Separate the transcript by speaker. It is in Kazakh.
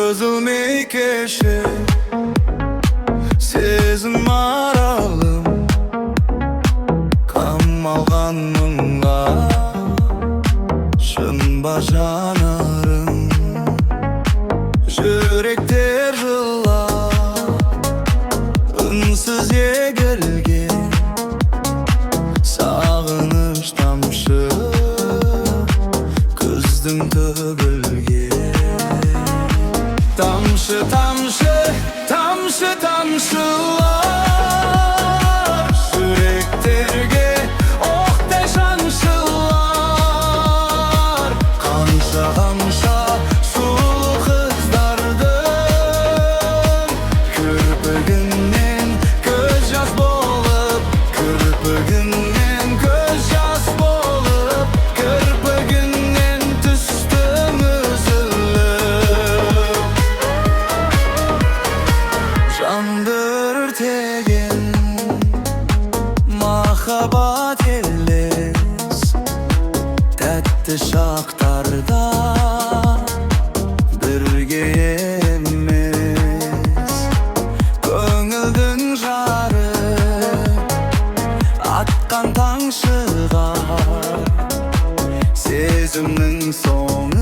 Speaker 1: Çözülmey keşe Sezim aralım Kammalgan mınga Şınba janarım Yürekter жылап Ünsüz egilgen Sağınış tamşı Күздің төгілген Тамшы, тамшы, тамшы, тамшылар Жүректерге оқтай шаншылар Қанша, қанша сұлу қыздардың Кірпігінен көз жас болып Кірпігінен көз жас болып Кірпігінен түстім үзіліп Жанды өртеген махаббат елес Тәтті шақтарда бірге емес Көңілдің жары атқан таң шығар Сезімнің соңы